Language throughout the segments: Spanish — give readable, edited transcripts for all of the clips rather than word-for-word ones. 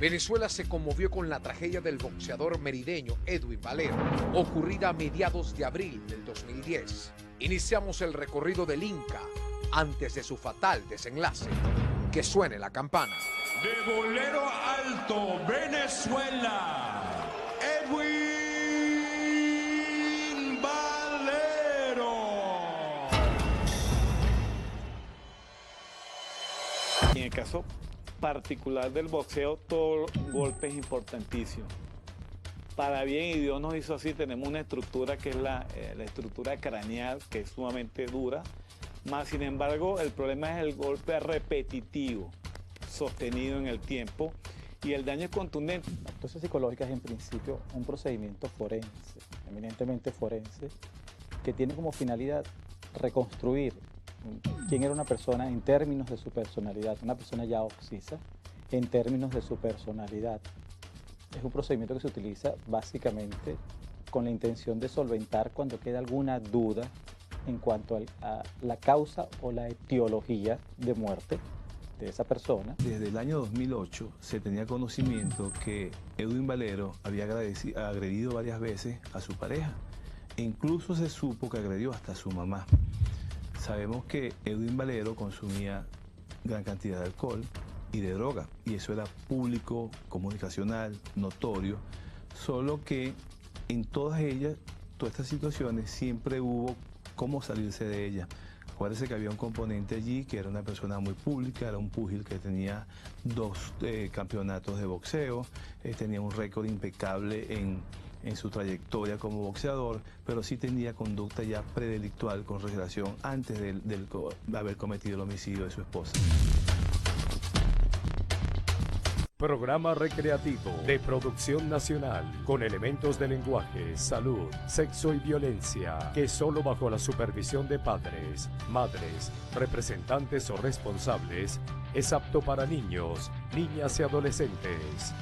Venezuela se conmovió con la tragedia del boxeador merideño Edwin Valero, ocurrida a mediados de abril del 2010. Iniciamos el recorrido del Inca antes de su fatal desenlace. Que suene la campana. De Bolero Alto, Venezuela, Edwin Valero. En el caso particular del boxeo, todo golpe es importantísimo. Para bien, y Dios nos hizo así, tenemos una estructura que es la estructura craneal, que es sumamente dura. Más sin embargo, el problema es el golpe repetitivo, sostenido en el tiempo, y el daño es contundente. La autopsia psicológica es en principio un procedimiento forense, eminentemente forense, que tiene como finalidad reconstruir quién era una persona en términos de su personalidad, una persona ya occisa en términos de su personalidad. Es un procedimiento que se utiliza básicamente con la intención de solventar cuando queda alguna duda en cuanto a la causa o la etiología de muerte de esa persona. Desde el año 2008 se tenía conocimiento que Edwin Valero había agredido varias veces a su pareja. E incluso se supo que agredió hasta a su mamá. Sabemos que Edwin Valero consumía gran cantidad de alcohol y de droga, y eso era público, comunicacional, notorio, solo que en todas ellas, todas estas situaciones, siempre hubo cómo salirse de ellas. Acuérdense que había un componente allí que era una persona muy pública, era un púgil que tenía 2 campeonatos de boxeo, tenía un récord impecable en su trayectoria como boxeador, pero sí tenía conducta ya predelictual con relación antes de haber cometido el homicidio de su esposa. Programa recreativo de producción nacional con elementos de lenguaje, salud, sexo y violencia que solo bajo la supervisión de padres, madres, representantes o responsables es apto para niños, niñas y adolescentes.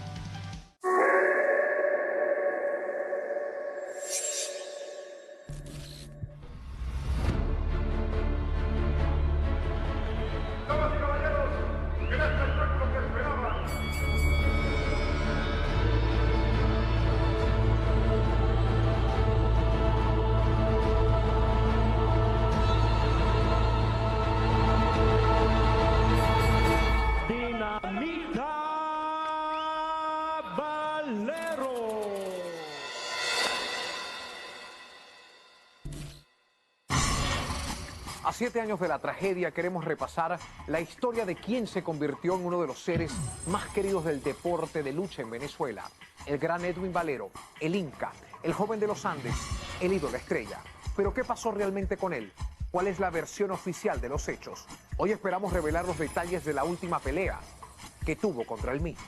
A 7 años de la tragedia queremos repasar la historia de quien se convirtió en uno de los seres más queridos del deporte de lucha en Venezuela. El gran Edwin Valero, el Inca, el joven de los Andes, el ídolo estrella. Pero ¿qué pasó realmente con él? ¿Cuál es la versión oficial de los hechos? Hoy esperamos revelar los detalles de la última pelea que tuvo contra él mismo.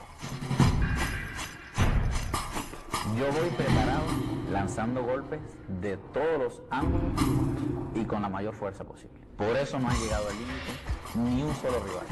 Yo voy preparado, lanzando golpes de todos los ángulos y con la mayor fuerza posible. Por eso no han llegado al límite ni un solo rival.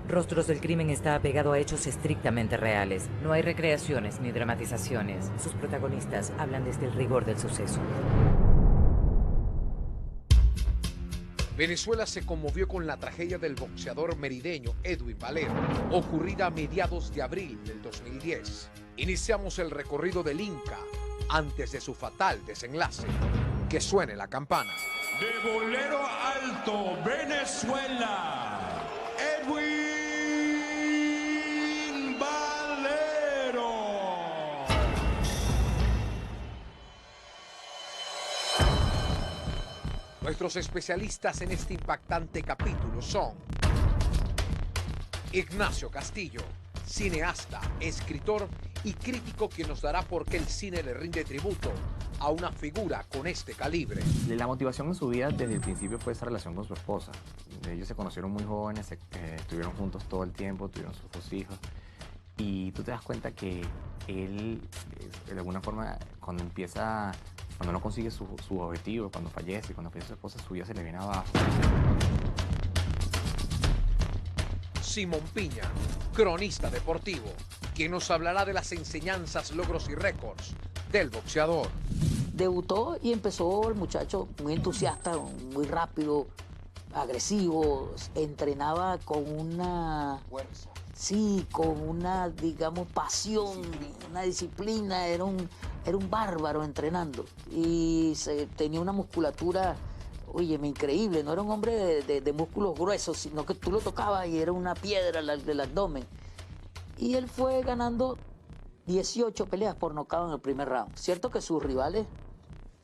Rostros del Crimen está apegado a hechos estrictamente reales. No hay recreaciones ni dramatizaciones. Sus protagonistas hablan desde el rigor del suceso. Venezuela se conmovió con la tragedia del boxeador merideño Edwin Valero, ocurrida a mediados de abril del 2010. Iniciamos el recorrido del Inca antes de su fatal desenlace. Que suene la campana. De Bolero Alto, Venezuela, Edwin Valero. Nuestros especialistas en este impactante capítulo son Ignacio Castillo, cineasta, escritor y crítico quien nos dará por qué el cine le rinde tributo a una figura con este calibre. La motivación en su vida desde el principio fue esa relación con su esposa. Ellos se conocieron muy jóvenes, estuvieron juntos todo el tiempo, tuvieron sus 2 hijos. Y tú te das cuenta que él, de alguna forma, cuando no consigue su objetivo, cuando fallece su esposa, su vida se le viene abajo. Simón Piña, cronista deportivo, quien nos hablará de las enseñanzas, logros y récords del boxeador. Debutó y empezó el muchacho muy entusiasta, muy rápido, agresivo, entrenaba con una fuerza. Sí, con una, digamos, pasión, una disciplina, era un bárbaro entrenando. Y tenía una musculatura, óyeme, increíble, no era un hombre de músculos gruesos, sino que tú lo tocabas y era una piedra del abdomen. Y él fue ganando 18 peleas por nocaut en el primer round. Cierto que sus rivales,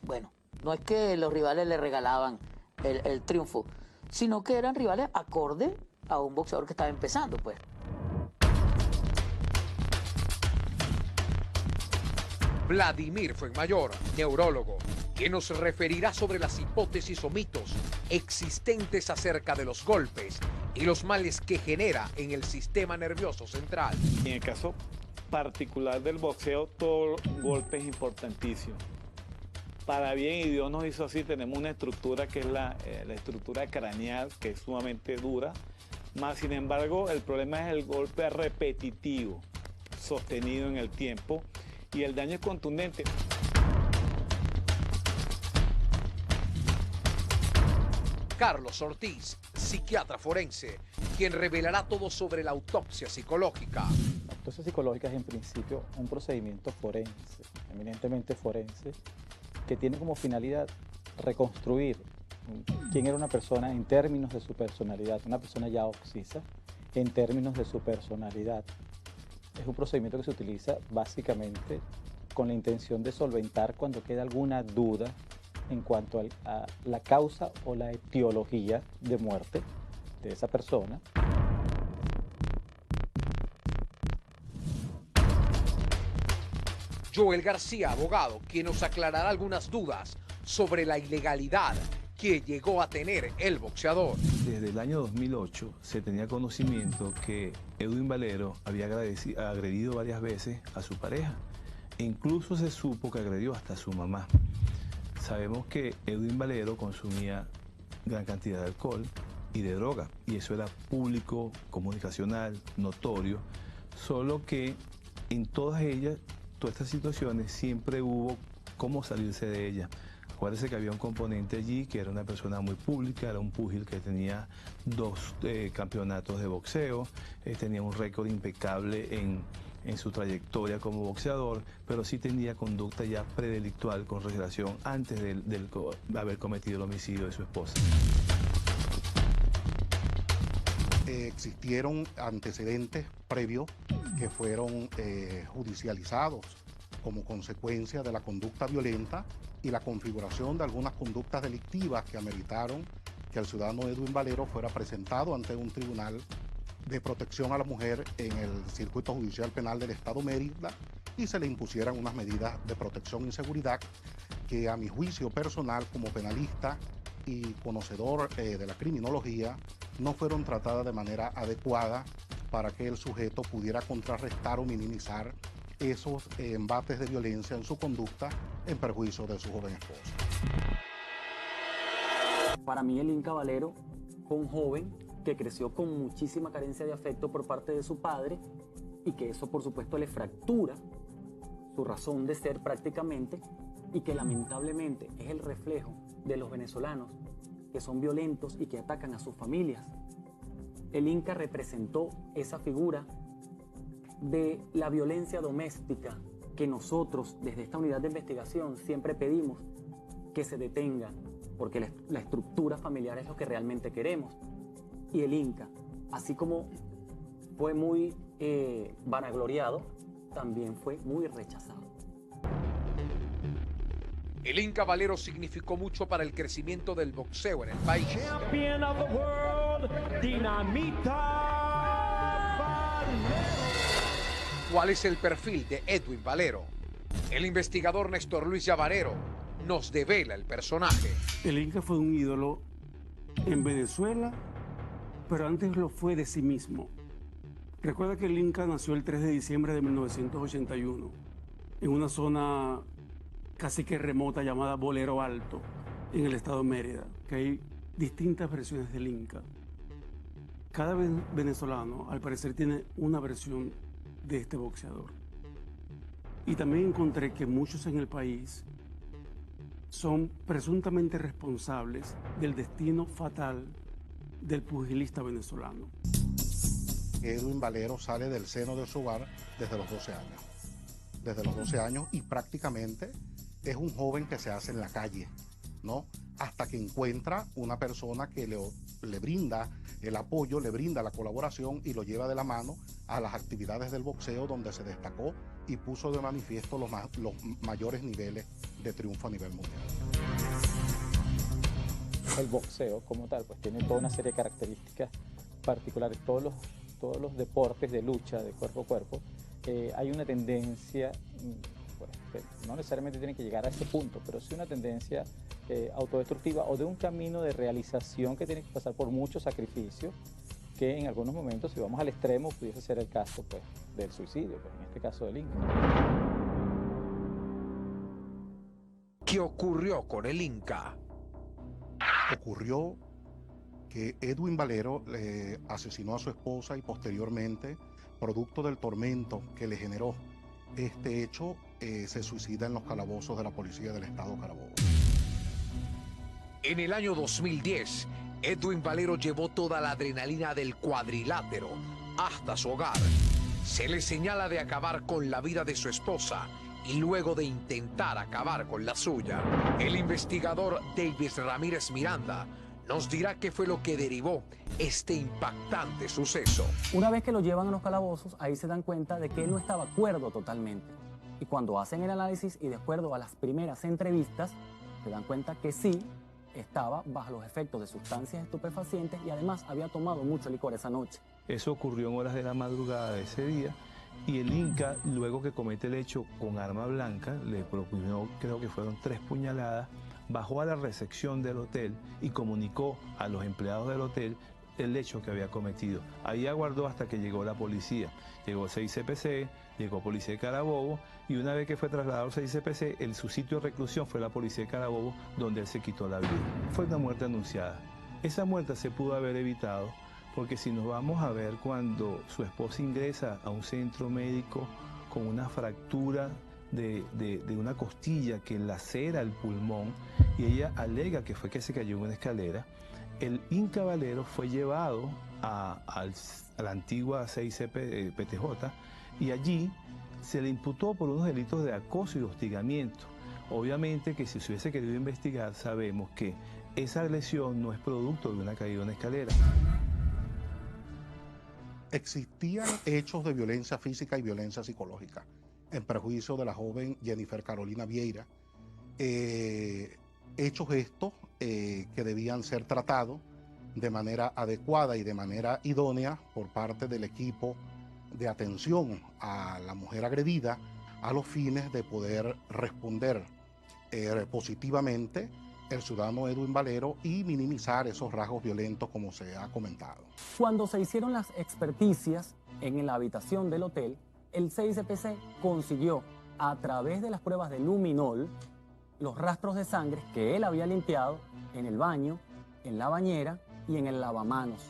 bueno, no es que los rivales le regalaban el triunfo, sino que eran rivales acorde a un boxeador que estaba empezando, pues. Vladimir Fuenmayor, neurólogo, quien nos referirá sobre las hipótesis o mitos existentes acerca de los golpes y los males que genera en el sistema nervioso central. En el caso particular del boxeo, todo golpe es importantísimo. Para bien, y Dios nos hizo así, tenemos una estructura que es la estructura craneal, que es sumamente dura, más sin embargo el problema es el golpe repetitivo, sostenido en el tiempo, y el daño es contundente. Carlos Ortiz, psiquiatra forense, quien revelará todo sobre la autopsia psicológica. La autopsia psicológica es en principio un procedimiento forense, eminentemente forense, que tiene como finalidad reconstruir quién era una persona en términos de su personalidad, una persona ya occisa en términos de su personalidad. Es un procedimiento que se utiliza básicamente con la intención de solventar cuando queda alguna duda en cuanto a la causa o la etiología de muerte de esa persona. Joel García, abogado, quien nos aclarará algunas dudas sobre la ilegalidad que llegó a tener el boxeador. Desde el año 2008 se tenía conocimiento que Edwin Valero había agredido varias veces a su pareja. E incluso se supo que agredió hasta a su mamá. Sabemos que Edwin Valero consumía gran cantidad de alcohol y de droga, y eso era público, comunicacional, notorio, solo que en todas estas situaciones siempre hubo cómo salirse de ellas. Acuérdense que había un componente allí que era una persona muy pública, era un púgil que tenía 2 campeonatos de boxeo, tenía un récord impecable en su trayectoria como boxeador, pero sí tenía conducta ya predelictual con relación antes de haber cometido el homicidio de su esposa. Existieron antecedentes previos que fueron judicializados como consecuencia de la conducta violenta y la configuración de algunas conductas delictivas que ameritaron que el ciudadano Edwin Valero fuera presentado ante un tribunal de protección a la mujer en el circuito judicial penal del estado Mérida y se le impusieran unas medidas de protección y seguridad que a mi juicio personal como penalista y conocedor de la criminología no fueron tratadas de manera adecuada para que el sujeto pudiera contrarrestar o minimizar esos embates de violencia en su conducta en perjuicio de su joven esposa. Para mí el Inca Valero fue un joven que creció con muchísima carencia de afecto por parte de su padre y que eso por supuesto le fractura su razón de ser prácticamente y que lamentablemente es el reflejo de los venezolanos que son violentos y que atacan a sus familias. El Inca representó esa figura de la violencia doméstica que nosotros desde esta unidad de investigación siempre pedimos que se detenga, porque la estructura familiar es lo que realmente queremos. Y el Inca, así como fue muy vanagloriado, también fue muy rechazado. El Inca Valero significó mucho para el crecimiento del boxeo en el país. Champion of the world, Dinamita Valero. ¿Cuál es el perfil de Edwin Valero? El investigador Néstor Luis Llavarero nos devela el personaje. El Inca fue un ídolo en Venezuela, pero antes lo fue de sí mismo. Recuerda que el Inca nació el 3 de diciembre de 1981 en una zona casi que remota llamada Bolero Alto, en el estado de Mérida, que hay distintas versiones del Inca. Cada venezolano, al parecer, tiene una versión de este boxeador. Y también encontré que muchos en el país son presuntamente responsables del destino fatal del pugilista venezolano. Edwin Valero sale del seno de su hogar desde los 12 años. Desde los 12 años, y prácticamente es un joven que se hace en la calle, ¿no? Hasta que encuentra una persona que le brinda el apoyo, le brinda la colaboración y lo lleva de la mano a las actividades del boxeo, donde se destacó y puso de manifiesto los mayores niveles de triunfo a nivel mundial. El boxeo como tal pues tiene toda una serie de características particulares. Todos los deportes de lucha de cuerpo a cuerpo, hay una tendencia, pues, que no necesariamente tiene que llegar a ese punto, pero sí una tendencia autodestructiva o de un camino de realización que tiene que pasar por muchos sacrificios, que en algunos momentos, si vamos al extremo, pudiese ser el caso pues, del suicidio, pues, en este caso del Inca. ¿Qué ocurrió con el Inca? Ocurrió que Edwin Valero asesinó a su esposa y posteriormente, producto del tormento que le generó este hecho, se suicida en los calabozos de la policía del estado Carabobo. En el año 2010, Edwin Valero llevó toda la adrenalina del cuadrilátero hasta su hogar. Se le señala de acabar con la vida de su esposa y luego de intentar acabar con la suya. El investigador Davis Ramírez Miranda nos dirá qué fue lo que derivó este impactante suceso. Una vez que lo llevan a los calabozos, ahí se dan cuenta de que él no estaba cuerdo totalmente. Y cuando hacen el análisis y de acuerdo a las primeras entrevistas, se dan cuenta que sí, estaba bajo los efectos de sustancias estupefacientes y además había tomado mucho licor esa noche. Eso ocurrió en horas de la madrugada de ese día y el Inca, luego que comete el hecho con arma blanca, le propinó, creo que fueron 3 puñaladas, bajó a la recepción del hotel y comunicó a los empleados del hotel el hecho que había cometido. Ahí aguardó hasta que llegó la policía. Llegó 6CPC, llegó Policía de Carabobo y una vez que fue trasladado al 6CPC, su sitio de reclusión fue la Policía de Carabobo, donde él se quitó la vida. Fue una muerte anunciada. Esa muerte se pudo haber evitado porque si nos vamos a ver cuando su esposa ingresa a un centro médico con una fractura de una costilla que lacera el pulmón y ella alega que fue que se cayó en una escalera, el Inca Valero fue llevado a la antigua 6PTJ y allí se le imputó por unos delitos de acoso y hostigamiento. Obviamente que si se hubiese querido investigar, sabemos que esa lesión no es producto de una caída en una escalera. Existían hechos de violencia física y violencia psicológica en perjuicio de la joven Jennifer Carolina Vieira. Hechos estos que debían ser tratados de manera adecuada y de manera idónea por parte del equipo de atención a la mujer agredida a los fines de poder responder positivamente el ciudadano Edwin Valero y minimizar esos rasgos violentos como se ha comentado. Cuando se hicieron las experticias en la habitación del hotel, el 6CPC consiguió, a través de las pruebas de luminol, los rastros de sangre que él había limpiado en el baño, en la bañera y en el lavamanos.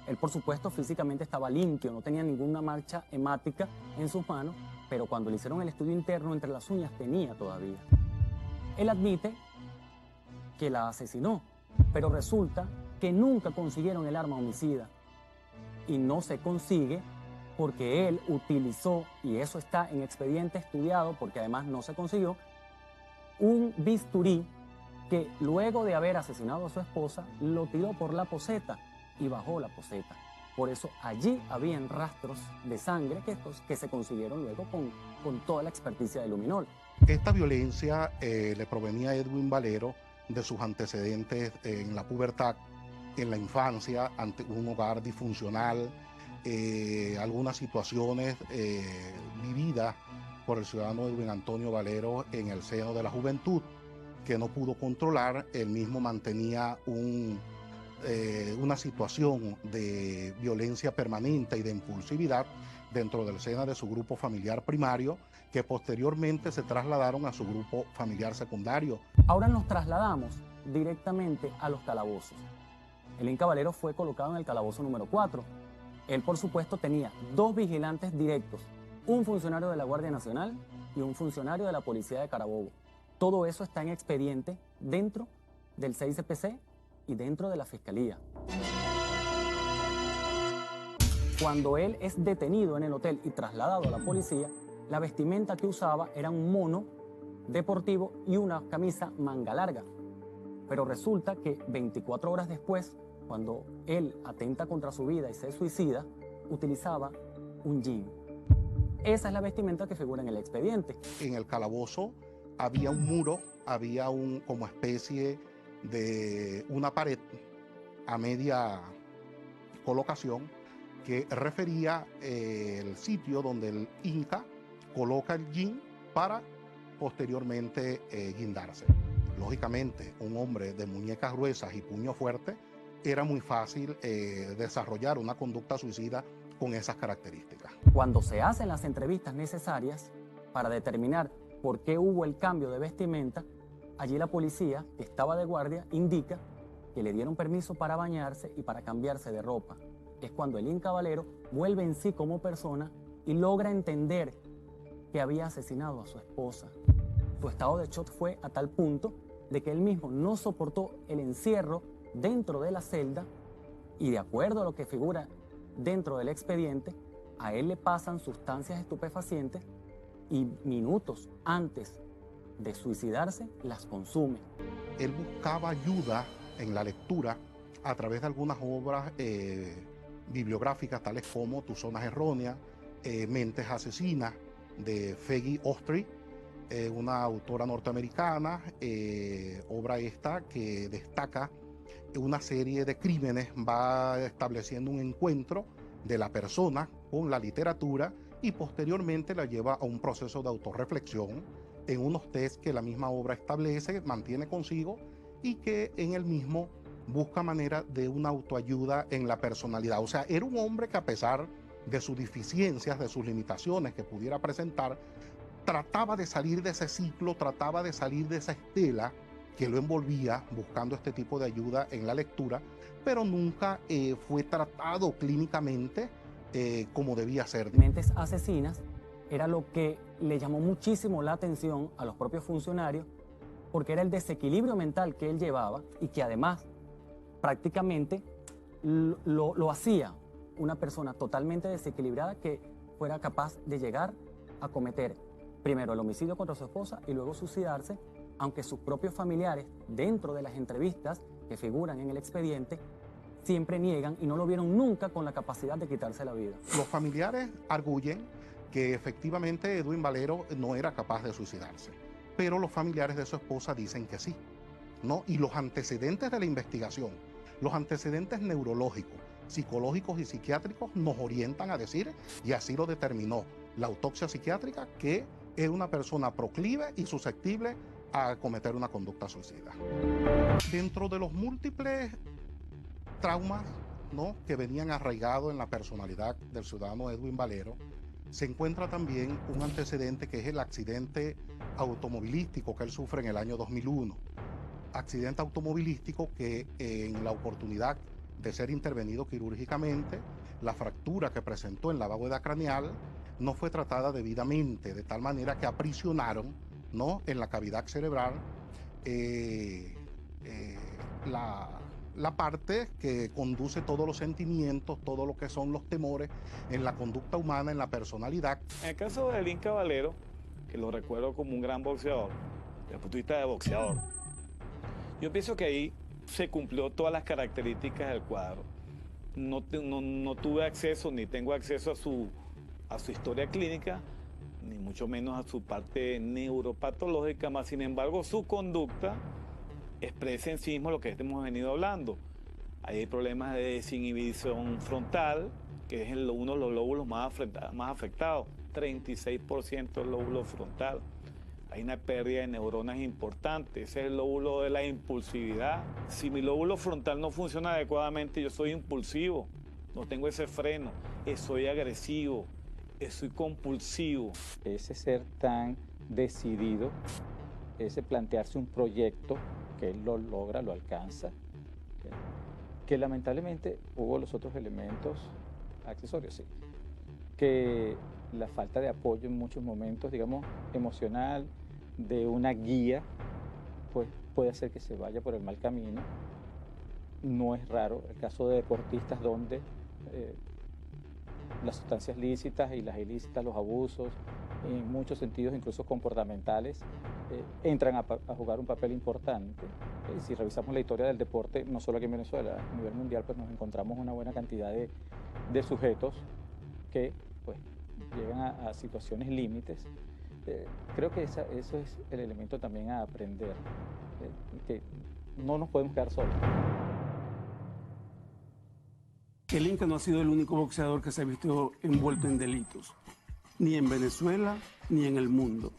Él, por supuesto, físicamente estaba limpio, no tenía ninguna mancha hemática en sus manos, pero cuando le hicieron el estudio interno entre las uñas tenía todavía. Él admite que la asesinó, pero resulta que nunca consiguieron el arma homicida. Y no se consigue porque él utilizó, y eso está en expediente estudiado porque además no se consiguió, un bisturí que luego de haber asesinado a su esposa lo tiró por la poceta y bajó la poceta. Por eso allí habían rastros de sangre que se consiguieron luego con toda la experticia de luminol. Esta violencia le provenía a Edwin Valero de sus antecedentes en la pubertad, en la infancia, ante un hogar disfuncional, algunas situaciones vividas por el ciudadano Edwin Antonio Valero en el seno de la juventud, que no pudo controlar. Él mismo mantenía una situación de violencia permanente y de impulsividad dentro del seno de su grupo familiar primario, que posteriormente se trasladaron a su grupo familiar secundario. Ahora nos trasladamos directamente a los calabozos. El Inca Valero fue colocado en el calabozo número 4. Él, por supuesto, tenía 2 vigilantes directos, un funcionario de la Guardia Nacional y un funcionario de la Policía de Carabobo. Todo eso está en expediente dentro del CICPC y dentro de la Fiscalía. Cuando él es detenido en el hotel y trasladado a la policía, la vestimenta que usaba era un mono deportivo y una camisa manga larga. Pero resulta que 24 horas después, cuando él atenta contra su vida y se suicida, utilizaba un jean. Esa es la vestimenta que figura en el expediente. En el calabozo había un muro, había como especie de una pared a media colocación que refería el sitio donde el Inca coloca el jean para posteriormente guindarse. Lógicamente, un hombre de muñecas gruesas y puño fuerte, era muy fácil desarrollar una conducta suicida con esas características. Cuando se hacen las entrevistas necesarias para determinar por qué hubo el cambio de vestimenta, allí la policía, que estaba de guardia, indica que le dieron permiso para bañarse y para cambiarse de ropa. Es cuando el Inca Valero vuelve en sí como persona y logra entender que había asesinado a su esposa. Su estado de shock fue a tal punto de que él mismo no soportó el encierro dentro de la celda y, de acuerdo a lo que figura dentro del expediente, a él le pasan sustancias estupefacientes y minutos antes de suicidarse las consume. Él buscaba ayuda en la lectura a través de algunas obras bibliográficas tales como Tu zona errónea, Mentes asesinas, de Peggy Ostry, una autora norteamericana, obra esta que destaca una serie de crímenes, va estableciendo un encuentro de la persona con la literatura y posteriormente la lleva a un proceso de autorreflexión en unos test que la misma obra establece, mantiene consigo y que en el mismo busca manera de una autoayuda en la personalidad. O sea, era un hombre que, a pesar de sus deficiencias, de sus limitaciones que pudiera presentar, trataba de salir de ese ciclo, trataba de salir de esa estela que lo envolvía, buscando este tipo de ayuda en la lectura, pero nunca fue tratado clínicamente como debía ser. Mentes asesinas era lo que le llamó muchísimo la atención a los propios funcionarios, porque era el desequilibrio mental que él llevaba y que además prácticamente lo hacía una persona totalmente desequilibrada que fuera capaz de llegar a cometer primero el homicidio contra su esposa y luego suicidarse, aunque sus propios familiares, dentro de las entrevistas que figuran en el expediente, siempre niegan y no lo vieron nunca con la capacidad de quitarse la vida. Los familiares arguyen que efectivamente Edwin Valero no era capaz de suicidarse, pero los familiares de su esposa dicen que sí, ¿no? Y los antecedentes de la investigación, los antecedentes neurológicos, psicológicos y psiquiátricos nos orientan a decir, y así lo determinó la autopsia psiquiátrica, que era una persona proclive y susceptible a cometer una conducta suicida. Dentro de los múltiples traumas, ¿no?, que venían arraigados en la personalidad del ciudadano Edwin Valero, se encuentra también un antecedente que es el accidente automovilístico que él sufre en el año 2001. Accidente automovilístico que en la oportunidad de ser intervenido quirúrgicamente, la fractura que presentó en la bóveda craneal no fue tratada debidamente, de tal manera que aprisionaron, ¿no?, en la cavidad cerebral la parte que conduce todos los sentimientos, todo lo que son los temores en la conducta humana, en la personalidad. En el caso del Inca Valero, que lo recuerdo como un gran boxeador, desde el punto de vista de boxeador, yo pienso que ahí se cumplió todas las características del cuadro. No tuve acceso, ni tengo acceso a su historia clínica, ni mucho menos a su parte neuropatológica, más sin embargo su conducta expresa en sí mismo lo que hemos venido hablando. Ahí hay problemas de desinhibición frontal, que es uno de los lóbulos más afectados, 36% del lóbulo frontal. Hay una pérdida de neuronas importante, ese es el lóbulo de la impulsividad. Si mi lóbulo frontal no funciona adecuadamente, yo soy impulsivo, no tengo ese freno, soy agresivo, soy compulsivo. Ese ser tan decidido, ese plantearse un proyecto que él lo logra, lo alcanza, que lamentablemente hubo los otros elementos accesorios, sí, que la falta de apoyo en muchos momentos, digamos, emocional, de una guía, pues puede hacer que se vaya por el mal camino. No es raro el caso de deportistas donde las sustancias lícitas y las ilícitas, los abusos, en muchos sentidos, incluso comportamentales, entran a jugar un papel importante. Si revisamos la historia del deporte, no solo aquí en Venezuela, a nivel mundial, pues nos encontramos una buena cantidad de sujetos que pues, llegan a situaciones límites. Creo que eso es el elemento también a aprender, que no nos podemos quedar solos. El Inca no ha sido el único boxeador que se ha visto envuelto en delitos, ni en Venezuela ni en el mundo.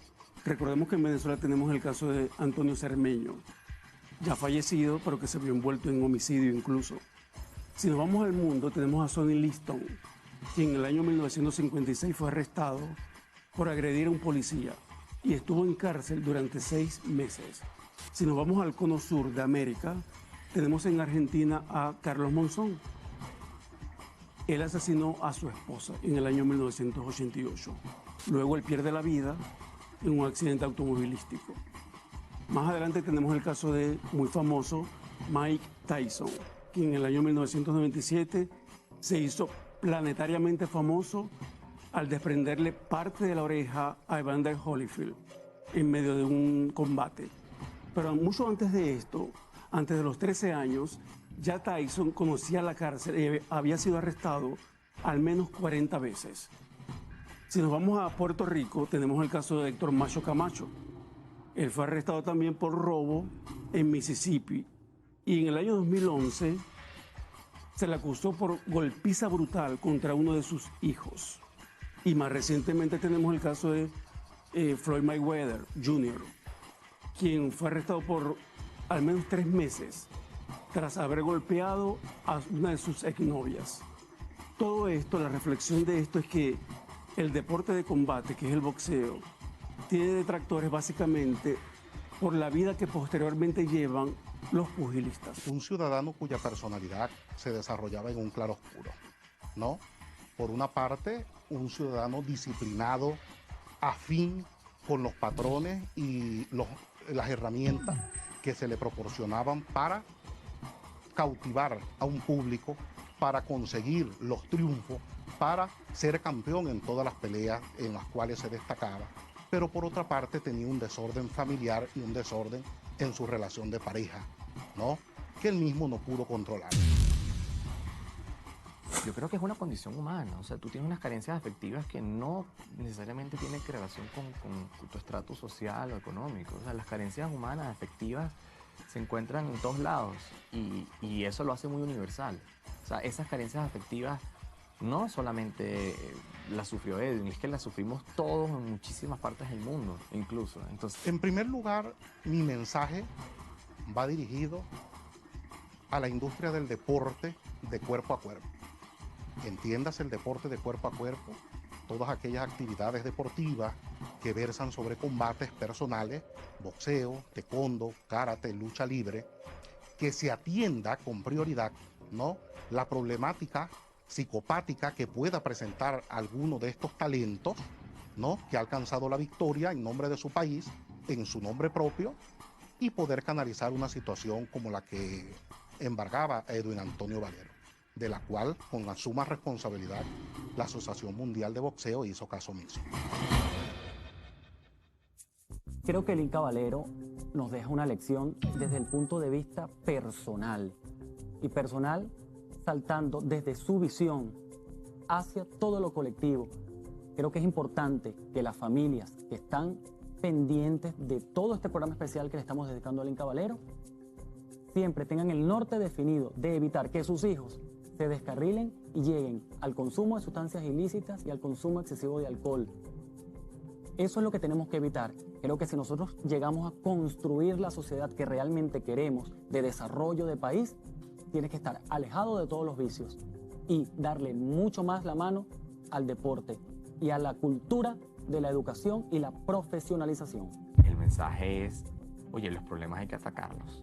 Recordemos que en Venezuela tenemos el caso de Antonio Cermeño, ya fallecido, pero que se vio envuelto en homicidio incluso. Si nos vamos al mundo, tenemos a Sonny Liston, quien en el año 1956 fue arrestado por agredir a un policía y estuvo en cárcel durante 6 meses. Si nos vamos al cono sur de América, tenemos en Argentina a Carlos Monzón. Él asesinó a su esposa en el año 1988. Luego él pierde la vida en un accidente automovilístico. Más adelante tenemos el caso de muy famoso Mike Tyson, quien en el año 1997 se hizo planetariamente famoso al desprenderle parte de la oreja a Evander Holyfield en medio de un combate. Pero mucho antes de esto, antes de los 13 años, ya Tyson conocía la cárcel y había sido arrestado al menos 40 veces. Si nos vamos a Puerto Rico, tenemos el caso de Héctor Macho Camacho. Él fue arrestado también por robo en Mississippi y en el año 2011 se le acusó por golpiza brutal contra uno de sus hijos. Y más recientemente tenemos el caso de Floyd Mayweather Jr., quien fue arrestado por al menos 3 meses tras haber golpeado a una de sus exnovias. Todo esto, la reflexión de esto es que el deporte de combate, que es el boxeo, tiene detractores básicamente por la vida que posteriormente llevan los pugilistas. Un ciudadano cuya personalidad se desarrollaba en un claroscuro, ¿no? Por una parte, un ciudadano disciplinado, afín con los patrones y las herramientas que se le proporcionaban para cautivar a un público, para conseguir los triunfos, para ser campeón en todas las peleas en las cuales se destacaba. Pero por otra parte tenía un desorden familiar y un desorden en su relación de pareja, ¿no? Que él mismo no pudo controlar. Yo creo que es una condición humana, o sea, tú tienes unas carencias afectivas que no necesariamente tienen relación con tu estrato social o económico. O sea, las carencias humanas afectivas se encuentran en todos lados y eso lo hace muy universal. O sea, esas carencias afectivas no solamente las sufrió Edwin, es que las sufrimos todos en muchísimas partes del mundo, incluso. Entonces, en primer lugar, mi mensaje va dirigido a la industria del deporte de cuerpo a cuerpo. Entiendas el deporte de cuerpo a cuerpo, todas aquellas actividades deportivas que versan sobre combates personales, boxeo, taekwondo, karate, lucha libre, que se atienda con prioridad, ¿no?, la problemática psicopática que pueda presentar alguno de estos talentos, ¿no?, que ha alcanzado la victoria en nombre de su país, en su nombre propio, y poder canalizar una situación como la que embargaba a Edwin Antonio Valero, de la cual, con la suma responsabilidad, la Asociación Mundial de Boxeo hizo caso omiso. Creo que el Inca Valero nos deja una lección desde el punto de vista personal. Y personal saltando desde su visión hacia todo lo colectivo. Creo que es importante que las familias que están pendientes de todo este programa especial que le estamos dedicando al Inca Valero siempre tengan el norte definido de evitar que sus hijos se descarrilen y lleguen al consumo de sustancias ilícitas y al consumo excesivo de alcohol. Eso es lo que tenemos que evitar. Creo que si nosotros llegamos a construir la sociedad que realmente queremos, de desarrollo de país, tiene que estar alejado de todos los vicios y darle mucho más la mano al deporte y a la cultura de la educación y la profesionalización. El mensaje es, oye, los problemas hay que atacarlos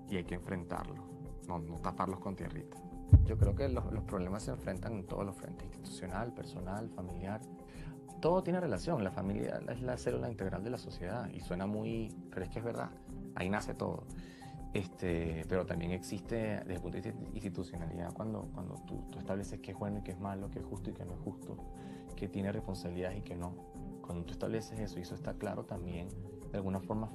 y hay que enfrentarlos, no taparlos con tierrita. Yo creo que los problemas se enfrentan en todos los frentes, institucional, personal, familiar. Todo tiene relación, la familia es la célula integral de la sociedad y suena muy, pero es que es verdad, ahí nace todo. Pero también existe desde el punto de vista institucionalidad cuando tú estableces qué es bueno y qué es malo, qué es justo y qué no es justo, qué tiene responsabilidades y qué no. Cuando tú estableces eso y eso está claro también, de alguna forma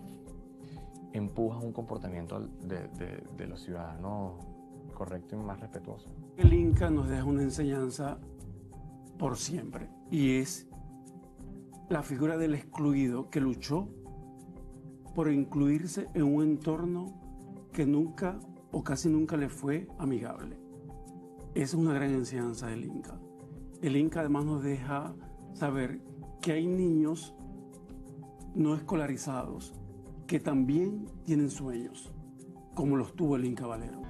empujas un comportamiento de los ciudadanos correcto y más respetuoso. El Inca nos deja una enseñanza por siempre y es la figura del excluido que luchó por incluirse en un entorno que nunca o casi nunca le fue amigable. Esa es una gran enseñanza del Inca. El Inca además nos deja saber que hay niños no escolarizados que también tienen sueños, como los tuvo el Inca Valero.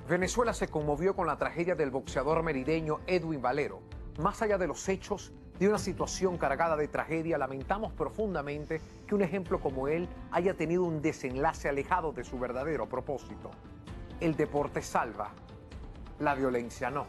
Venezuela se conmovió con la tragedia del boxeador merideño Edwin Valero. Más allá de los hechos, de una situación cargada de tragedia, lamentamos profundamente que un ejemplo como él haya tenido un desenlace alejado de su verdadero propósito. El deporte salva, la violencia no.